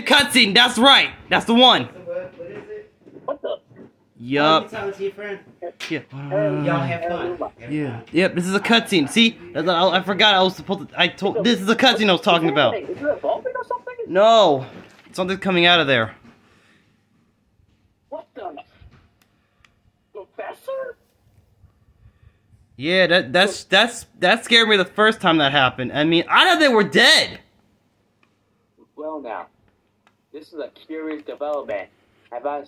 Cutscene, that's right. That's the one. What is it? What the? Yup. Tell it to your friend. Yeah. Y'all have fun. Yeah. Yep. This is a cutscene. See, I forgot I was supposed to. I told. This is a cutscene I was talking about. Is it evolving or something? No, something's coming out of there. What the? Professor? Yeah, that scared me the first time that happened. I mean, I thought they were dead. Well now, this is a curious development. Have I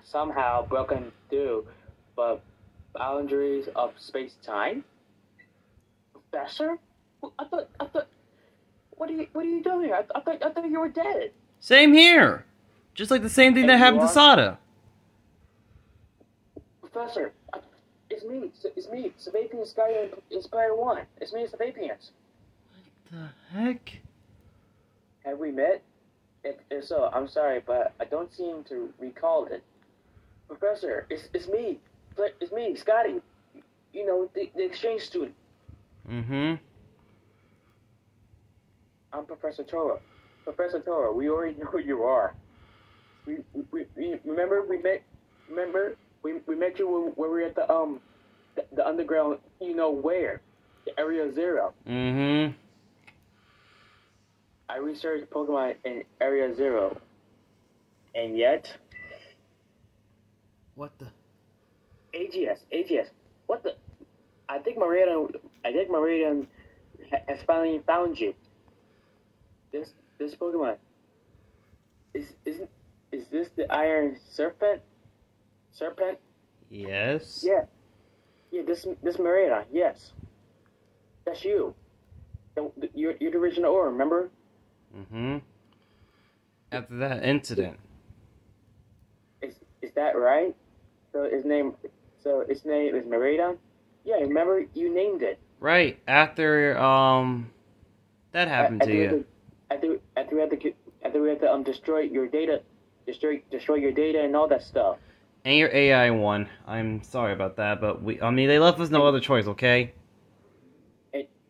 somehow broken through the boundaries of space-time? Professor? I thought. What are you doing here? I thought you were dead. Same here. Just like the same thing that happened to Sada. Professor, it's me, Savapian Sky Inspire 1. It's me, Savapians. What the heck? Have we met? If so, I'm sorry, but I don't seem to recall it. Professor, it's me. It's me, Scotty. You know, the exchange student. Mm-hmm. I'm Professor Tora. Professor Tora, we already know who you are. We remember we met you when we were at the underground, you know where? The Area Zero. Mm-hmm. I researched Pokemon in Area Zero. And yet What the? AGS. What the? I think Meridian has finally found you. This Pokemon. Is this the Iron Serpent? Serpent? Yes. Yeah. Yeah, this Meridian, yes. That's you. You're the original ore, remember? Mm-hmm. After that incident. Is that right? So its name is Meridian? Yeah, remember you named it. Right. After that happened to you. After we had to destroy your data, destroy your data and all that stuff. And your AI one. I'm sorry about that, but they left us no other choice, okay?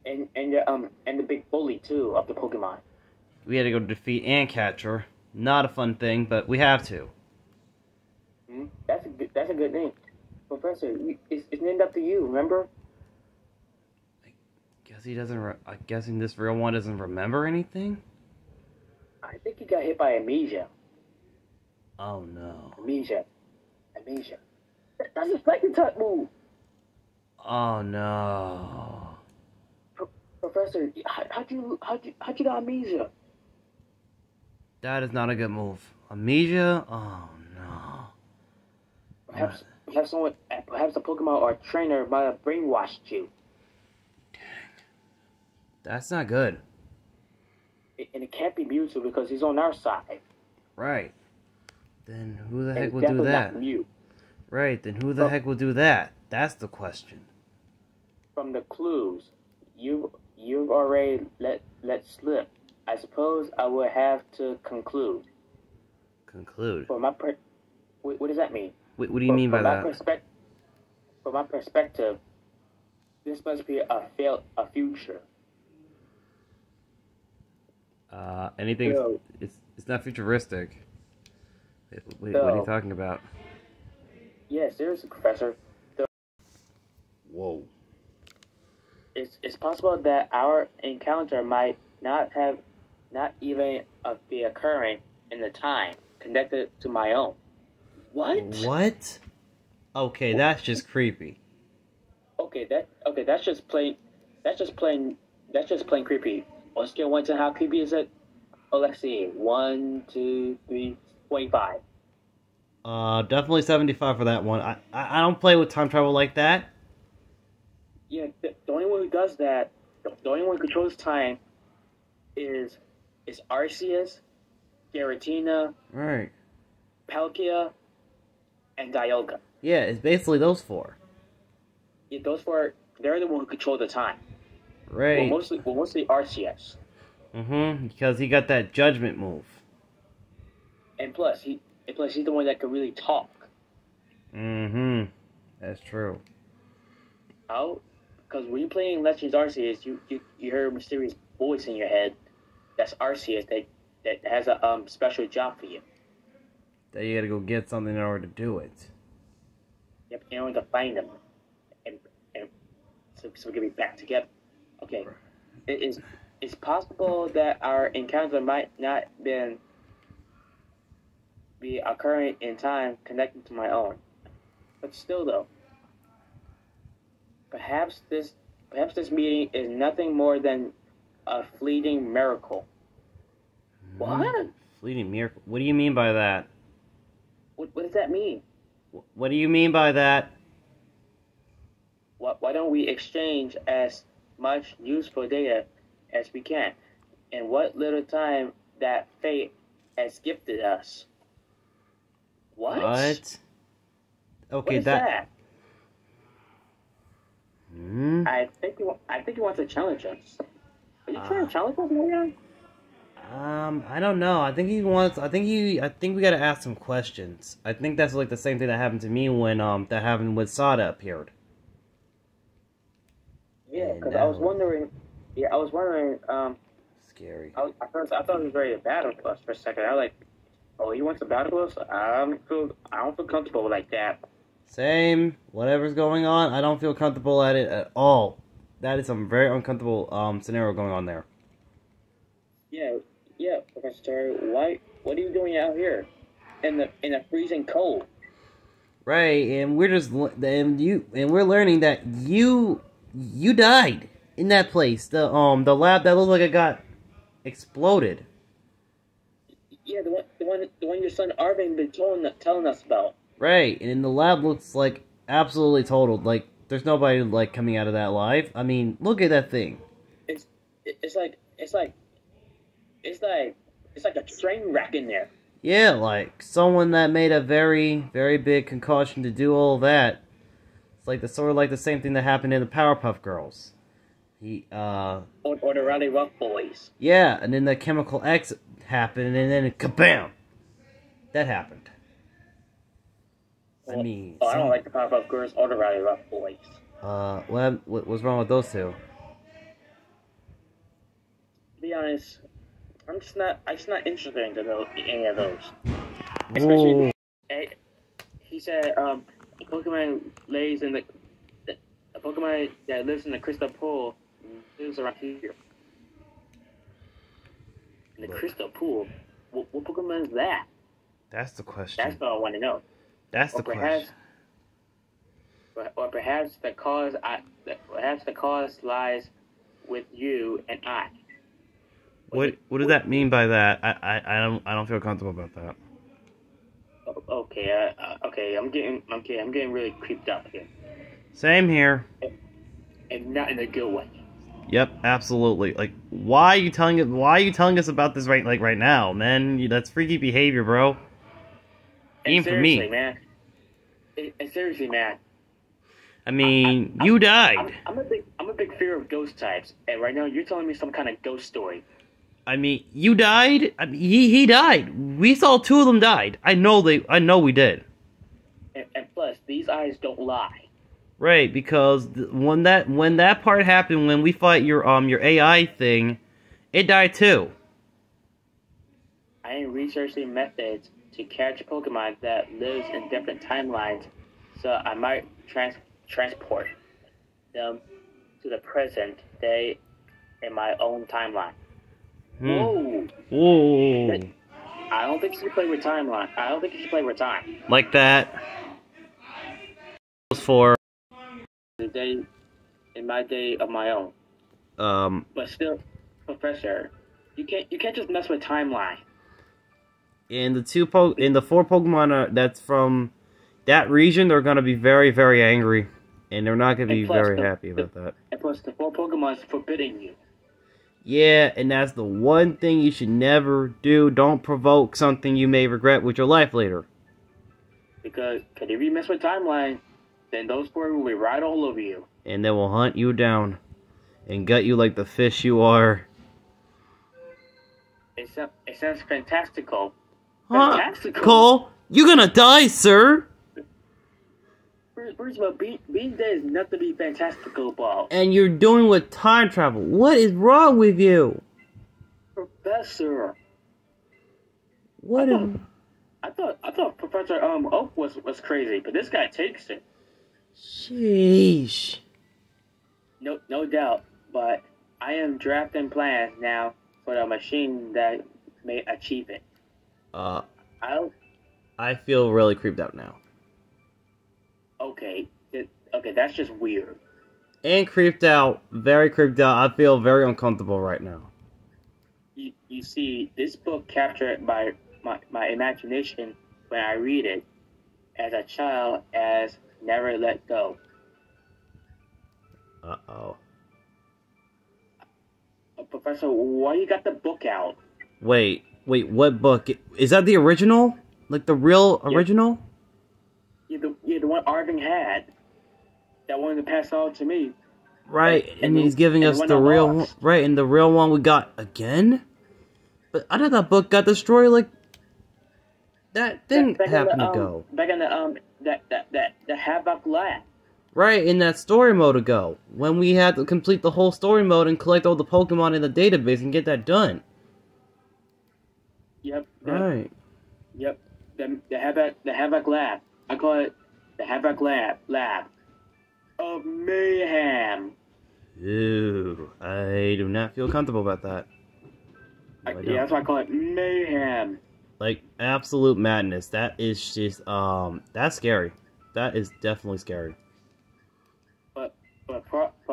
And the big bully too of the Pokemon. We had to go defeat and catch her. Not a fun thing, but we have to. That's a good name, Professor. It's named after you. Remember? Guess he doesn't. I'm guessing this real one doesn't remember anything. I think he got hit by amnesia. Oh no. Amnesia. That's a second type move. Oh no. Professor, how'd you get amnesia? That is not a good move. Amnesia? Oh no. Perhaps a Pokemon or a trainer might have brainwashed you. That's not good. And it can't be Mewtwo because he's on our side. Right. Then who the heck And will do definitely that? not Mew. Right, then who the heck will do that? That's the question. From the clues, you've already let slip. I suppose I would have to conclude. Conclude? What does that mean? What do you mean by that? From my perspective, this must be a future. Anything? So, it's not futuristic. Wait, so, what are you talking about? Yeah, seriously, Professor. So, Whoa. it's possible that our encounter might not even be occurring in the time connected to my own. What? What? Okay, that's just creepy. That's just plain creepy. On scale 1 to how creepy is it? Oh, let's see. 1, 2, 3, 25. Definitely 75 for that one. I don't play with time travel like that. Yeah, the only one who does that, the only one who controls time is Arceus, Giratina, Right. Palkia, and Dialga. Yeah, it's basically those four. Yeah, those four, they're the one who control the time. Right. Well, mostly Arceus. Mm-hmm. Because he got that judgment move. And plus, he's the one that can really talk. Mm-hmm. That's true. How? Because when you're playing Legends Arceus, you hear a mysterious voice in your head. That's Arceus that has a special job for you. That you gotta go get something in order to do it. Yep, in order to find them, and so we can be back together. Okay, it's possible that our encounter might not be occurring in time connected to my own, but still though, perhaps this meeting is nothing more than a fleeting miracle. What? Fleeting miracle? What do you mean by that? What does that mean? What do you mean by that? Why don't we exchange as much useful data as we can, in what little time that fate has gifted us? What? Okay, what is that? Hmm? I think he wants to challenge us. Are you trying to challenge us, Leon? I don't know. I think he wants. I think we gotta ask some questions. I think that's like the same thing that happened to me when that happened with Sada appeared. Yeah, because I was wondering. Yeah, I was wondering. Scary. I thought he was ready to battle us for a second. I was like, oh, he wants to battle us? I don't feel comfortable like that. Same. Whatever's going on, I don't feel comfortable at it at all. That is some very uncomfortable scenario going on there. Yeah, Professor Terry. What are you doing out here, in the freezing cold? Right, and we're learning that you died in that place. The lab that looked like it got exploded. Yeah, the one your son Arvin been telling us about. Right, and the lab looks like absolutely totaled. Like there's nobody like coming out of that alive. I mean, look at that thing. It's like a train wreck in there. Yeah, like someone that made a very, very big concoction to do all that. It's like sort of like the same thing that happened in the Powerpuff Girls. Or the Rowdy Rough Boys. Yeah, and then the Chemical X happened, and then kabam! That happened. I don't like the Powerpuff Girls or the Rowdy Rough Boys. What's wrong with those two? To be honest, I'm just not interested in any of those. Especially, he said, a Pokemon a Pokemon that lives in the crystal pool lives around here. In the crystal pool? What Pokemon is that? That's the question. That's what I want to know. That's the question. Or perhaps the cause lies with you and I. What does that mean by that? I don't feel comfortable about that. Okay, I'm getting really creeped up here. Same here. And not in a good way. Yep, absolutely. Like, why are you telling us about this right now, man? That's freaky behavior, bro. Even for me, man. Seriously, man. I mean, you died. I'm a big fear of ghost types, and right now you're telling me some kind of ghost story. I mean, you died. I mean, he died. We saw two of them died. I know we did. And plus, these eyes don't lie. Right, because when that part happened, when we fought your AI thing, it died too. I am researching methods to catch Pokemon that lives in different timelines, so I might transport them to the present day in my own timeline. Whoa! I don't think you should play with timeline. I don't think you should play with time. Like that. For the day, in my day of my own. But still, Professor, you can't just mess with timeline. And the four Pokemon that's from that region, they're gonna be very, very angry, and they're not gonna be very happy about that. And plus, the four Pokemon is forbidding you. Yeah, and that's the one thing you should never do. Don't provoke something you may regret with your life later. Because if you mess with timeline, then those four will be right all over you. And they will hunt you down and gut you like the fish you are. It sounds fantastical. Huh? Fantastical? Cole, you're gonna die, sir! First of all, being dead is nothing to be fantastical about. And you're doing with time travel. What is wrong with you? Professor, What? I thought Professor Oak was crazy, but this guy takes it. Sheesh. No doubt, but I am drafting plans now for the machine that may achieve it. Uh, I'll I feel really creeped out now. okay. Okay, that's just weird. And creeped out. Very creeped out. I feel very uncomfortable right now. You see, this book captured my imagination when I read it as a child as Never Let Go. Uh-oh. Professor, why you got the book out? Wait, what book? Is that the original? Like the real original? Yeah, the one Arvin had. That wanted to pass on to me. Right, and he's giving us the real one. Right, and the real one we got again? But I thought that book got destroyed, like... That didn't happen to go. Back in the Havoc Lab. Right, in that story mode ago. When we had to complete the whole story mode and collect all the Pokemon in the database and get that done. Yep. Right. Yep. The Havoc Lab. I call it the Havoc Lab of Mayhem. Ew. I do not feel comfortable about that. Yeah, that's why I call it Mayhem. Like, absolute madness. That is just, that's scary. That is definitely scary. But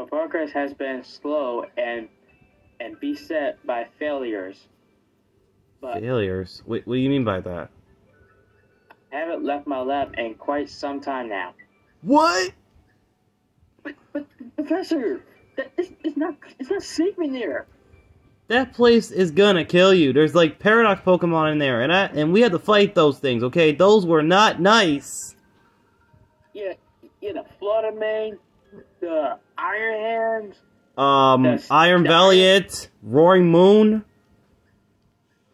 progress has been slow and beset by failures. But Failures? What do you mean by that? I haven't left my lab in quite some time now. What? But Professor, it's not safe in there. That place is gonna kill you. There's like Paradox Pokemon in there, and we had to fight those things, okay? Those were not nice. Yeah, the Fluttermane, the Iron Hands, Iron Valiant, Roaring Moon.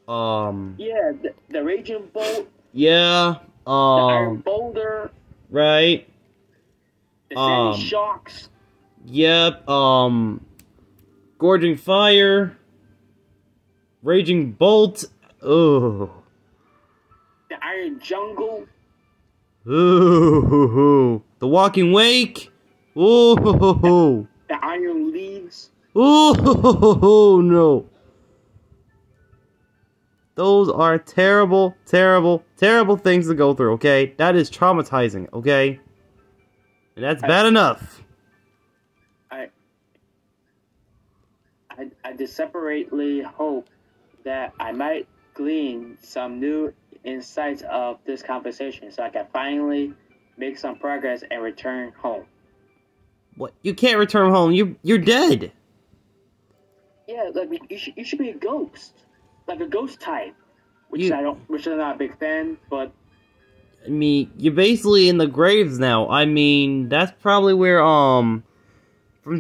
Yeah, the Raging Bolt. Yeah. The Iron Boulder. Right. The Sandy Shocks. Yep. Gorging Fire. Raging Bolt. Oh. The Iron Jungle. Ooh. The Walking Wake. Ooh. The Iron Leaves. Ooh. No. Those are terrible, terrible, terrible things to go through, okay? That is traumatizing, okay? And that's bad enough. I desperately hope that I might glean some new insights of this conversation so I can finally make some progress and return home. What? You can't return home. You're dead. Yeah, like you should be a ghost. Like a ghost type. Which I'm not a big fan, but I mean, you're basically in the graves now. I mean, that's probably where from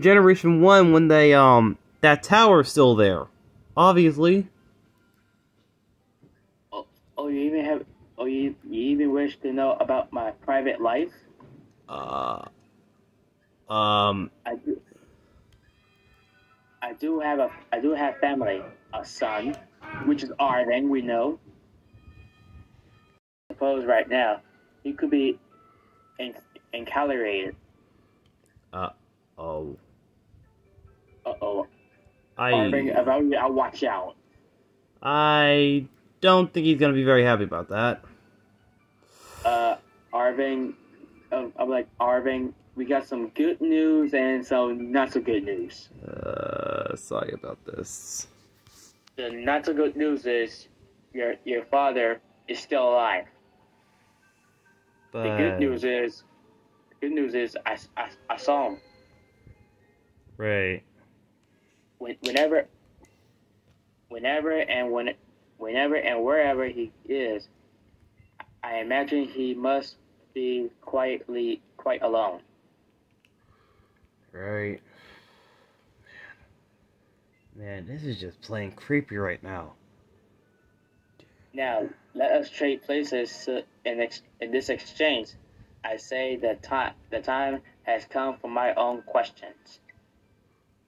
Generation 1 when they that tower's still there. Obviously. You even wish to know about my private life? I do have family, a son, which is Arvin, we know. Suppose right now he could be encalerated. Uh-oh. Arvin, I'll watch out. I don't think he's gonna be very happy about that. Arvin, I'm like, Arvin, we got some good news and some not so good news. Sorry about this. The not so good news is your father is still alive. But The good news is I saw him. right. Whenever and wherever he is, I imagine he must be quite alone. Right. Man, this is just plain creepy right now. Now, let us trade places in this exchange. I say the time has come for my own questions.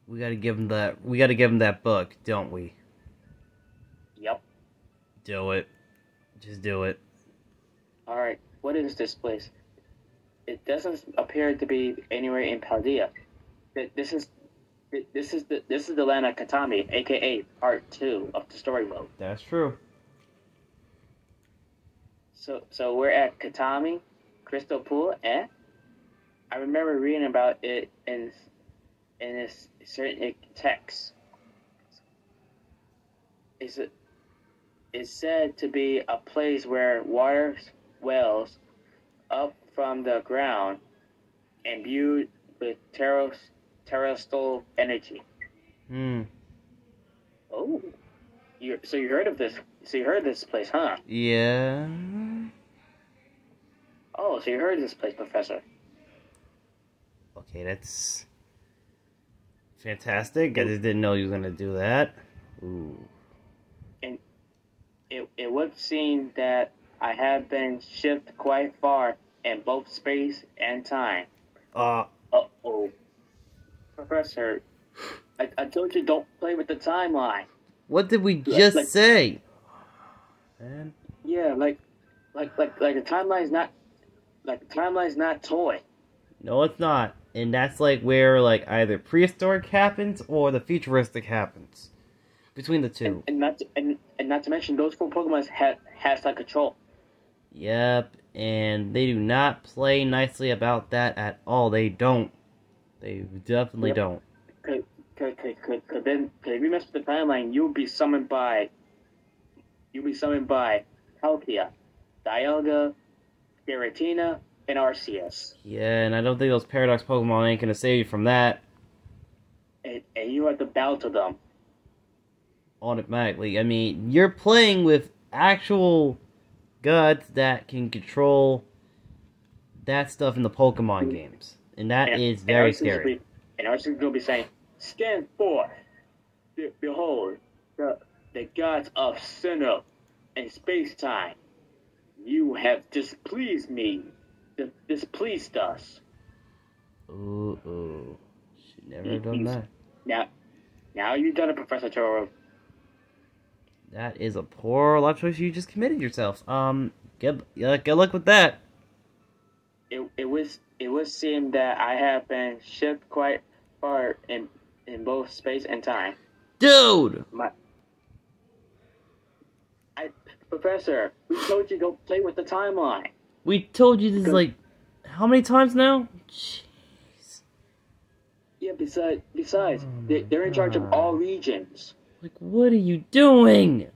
We gotta give him that. We gotta give him that book, don't we? Yep. Do it. Just do it. All right, what is this place? It doesn't appear to be anywhere in Paldea. This is the land of Katami, aka Part 2 of the story mode. That's true. So we're at Katami, Crystal Pool, and I remember reading about it in this certain text. It's said to be a place where water wells up from the ground imbued with terrestrial energy. Oh, you heard of this? So you heard of this place, huh? Yeah. Oh, so you heard of this place, Professor? Okay, that's fantastic. I just didn't know you were gonna do that. Ooh. And it would seem that I have been shifted quite far in both space and time. Uh-oh. Professor, I told you don't play with the timeline. What did we just say? Man. Yeah, like the timeline's not toy. No, it's not. And that's like where like either prehistoric happens or the futuristic happens. Between the two. And not to mention those 4 Pokemon has like control. Yep, and they do not play nicely about that at all. They don't. They definitely don't. Cause then if you mess with the timeline, you'll be summoned by Palkia, Dialga, Giratina, and Arceus. Yeah, and I don't think those Paradox Pokemon ain't gonna save you from that. And you have to battle them. Automatically. I mean, you're playing with actual gods that can control that stuff in the Pokemon games. And that is very scary. And Arceus will be saying, "Stand forth! Behold, the gods of Sinnoh and space-time. You have displeased me. Displeased us." Ooh. Should never have done that. Now you've done it, Professor Toro. That is a poor life choice you just committed yourself. Good luck with that. It would seem that I have been shifted quite far in both space and time. Dude! Professor, we told you don't play with the timeline. We told you this like how many times now? Jeez. Yeah, besides, they're in charge of all regions. Like, what are you doing?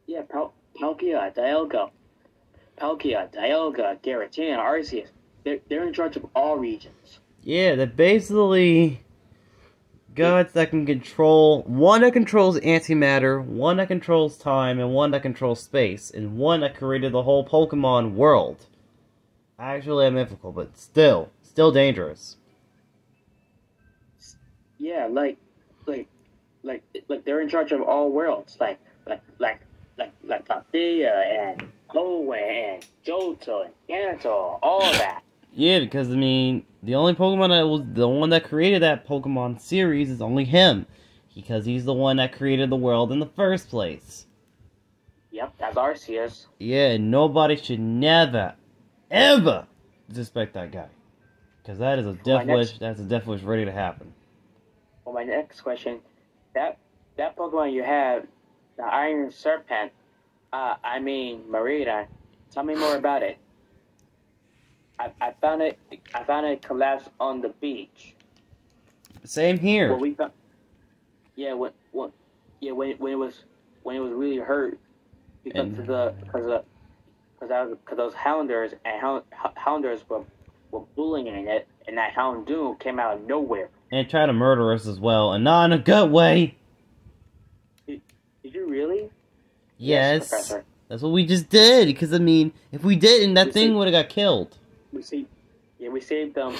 Yeah, Palkia, Dialga, Giratina, Arceus. They're in charge of all regions. Yeah, they're basically gods that can control... One that controls antimatter, one that controls time, and one that controls space. And one that created the whole Pokemon world. Actually, mythical, but still dangerous. Yeah, like they're in charge of all worlds, like Paldea and Hoenn and Johto and Kanto, all that. Yeah, because I mean, the only Pokemon that was the one that created that Pokemon series is only him, because he's the one that created the world in the first place. Yep, that's Arceus. Yeah, nobody should never, ever disrespect that guy, because that is a death wish. That's a death wish ready to happen. Well, my next question, that Pokemon you have, the Iron Serpent, Marita, tell me more about it. I found it collapsed on the beach. Same here. Well, we found, when it was really hurt because those Hounders and Hounders were bullying it, and that Houndoom came out of nowhere. And tried to murder us as well, and not in a good way. Did you really? Yes, Professor. That's what we just did. Because I mean, if we didn't, that thing would have got killed. We saved them.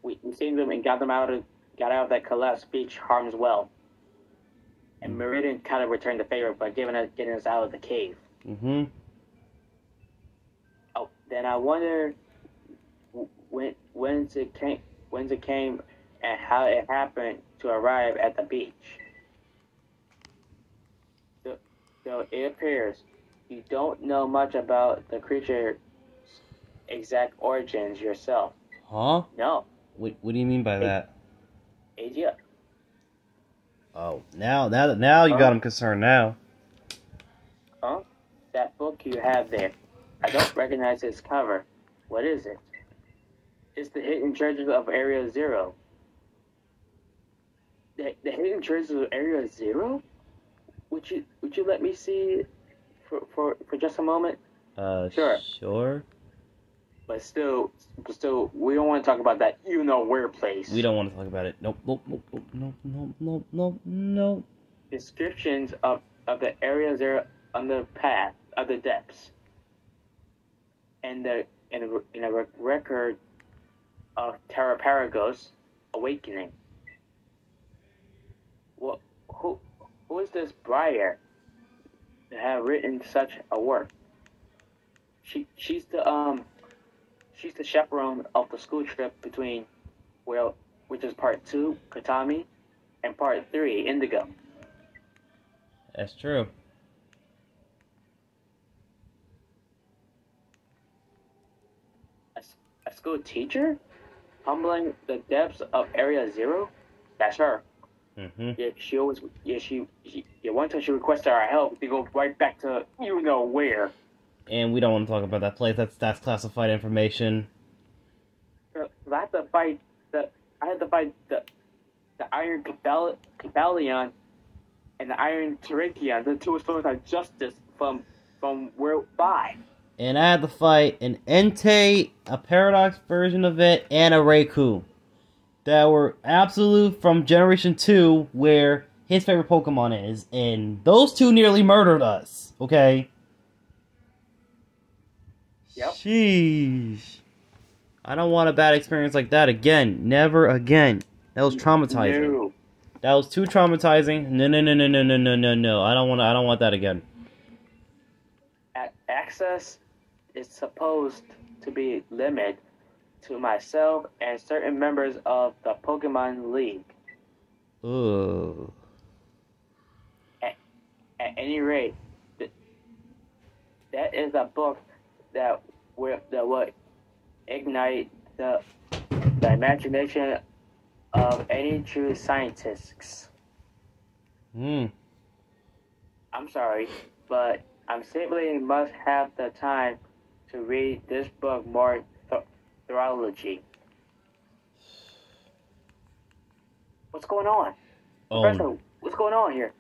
We saved them and got out of that collapsed beach harm's well. And Meridian kind of returned the favor by getting us out of the cave. Mm-hmm. Oh, then I wonder when it came and how it happened to arrive at the beach. So it appears you don't know much about the creature's exact origins yourself. Huh? No. What do you mean by that? Age up. Oh, now you got him concerned now. Huh? That book you have there. I don't recognize its cover. What is it? It's the Hidden Treasures of Area Zero. The Hidden Treasures of Area Zero? Would you let me see for just a moment? Sure. Sure. But still, we don't want to talk about that you-know-where place. We don't want to talk about it. Nope. Descriptions of the Area Zero on the path of the depths. And a record of Terra Paragos awakening. Well, who is this Briar to have written such a work? She's the chaperone of the school trip between, well, which is part 2, Katami, and part 3, Indigo. That's true. A school teacher? Humbling the depths of Area Zero? That's her. Mm-hmm. One time she requested our help to go right back to you-know-where. And we don't want to talk about that place. That's classified information. I had to fight the Iron Cabalion and the Iron Terrakion, the two stones of justice from World 5. And I had to fight an Entei, a Paradox version of it, and a Raikou. That were absolute from Generation 2, where his favorite Pokemon is. And those two nearly murdered us, okay? Yep. Sheesh. I don't want a bad experience like that again. Never again. That was traumatizing. No. That was too traumatizing. No. I don't want that again. Access is supposed to be limited to myself and certain members of the Pokemon League. Ugh. At any rate, that is a book that will ignite the imagination of any true scientists. I'm sorry, but I simply must have the time to read this book more thoroughly. What's going on? Professor, what's going on here?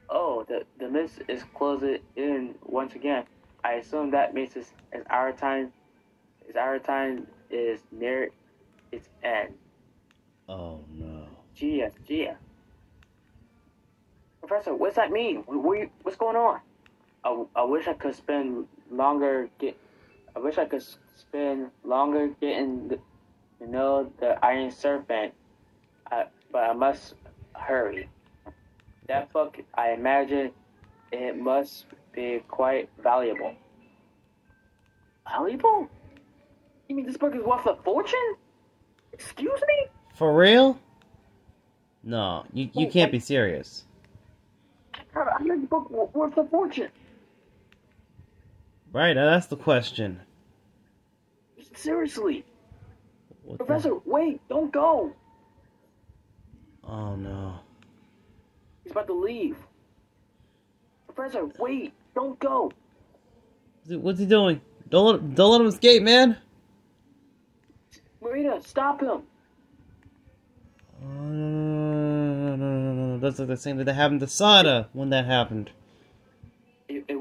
Oh, the mist is closing in once again. I assume that means our time is near its end. Oh no. Gia. Professor, what's that mean? What's going on? I wish I could spend longer getting to know the Iron Serpent, but I must hurry. That book, I imagine, it must be quite valuable. Valuable? You mean this book is worth a fortune? Excuse me? For real? No, you can't be serious. I heard the book worth a fortune. Right, that's the question. Seriously. Professor, wait, don't go. Oh no. He's about to leave. Professor, wait, don't go. What's he doing? Don't let him escape, man. Marina, stop him. No. That's like the same thing that happened to Sada when that happened. It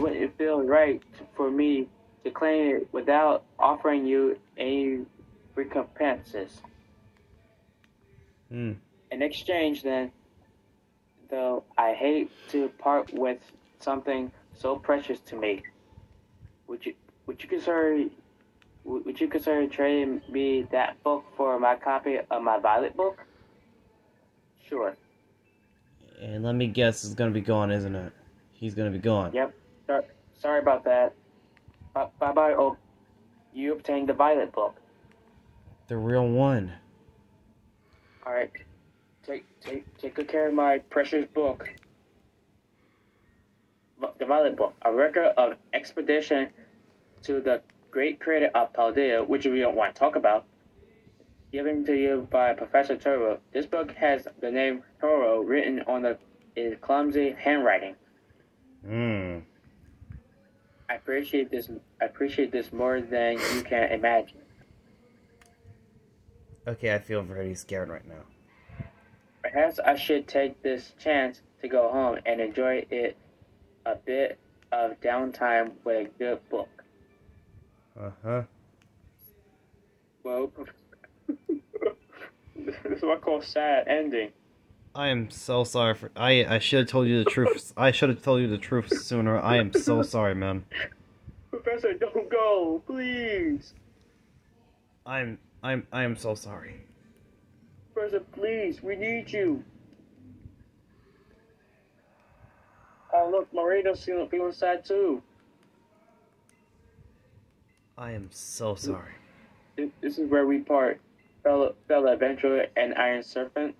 wouldn't feel right for me to claim it without offering you any recompenses. In exchange, then, though I hate to part with something so precious to me, would you consider trading me that book for my copy of my Violet book? Sure. And let me guess, it's gonna be gone, isn't it? He's gonna be gone. Yep. Sorry about that. Bye-bye. Oh, you obtained the Violet book. The real one. All right. Take good care of my precious book. the Violet Book, a record of expedition to the great crater of Paldea, which we don't want to talk about, given to you by Professor Toro. This book has the name Toro written on his clumsy handwriting. Hmm. I appreciate this more than you can imagine. Okay, I feel very scared right now. Perhaps I should take this chance to go home and enjoy it a bit of downtime with a good book. Uh-huh. Well, this is what I call sad ending. I am so sorry for... I should have told you the truth. I should have told you the truth sooner. I am so sorry, man. Professor, don't go, please. I am so sorry. Professor, please, we need you. Oh, look, Moreno's feeling sad too. I am so sorry. This is where we part. Fellow adventurer and Iron Serpent.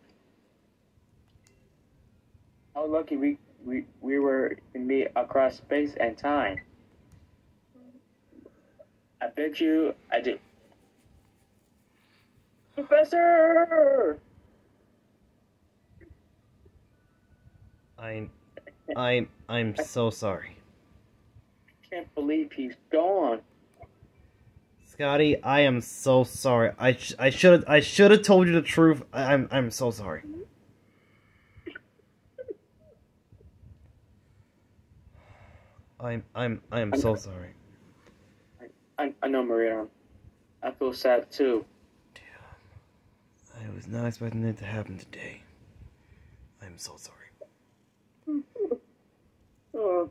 How lucky we were to meet across space and time. I bet you I did. Professor! I'm so sorry. I can't believe he's gone. Scotty, I am so sorry. I should have told you the truth. I'm so sorry. I am so sorry. I know, Marina. I feel sad too. I was not expecting it to happen today. I'm so sorry. Oh.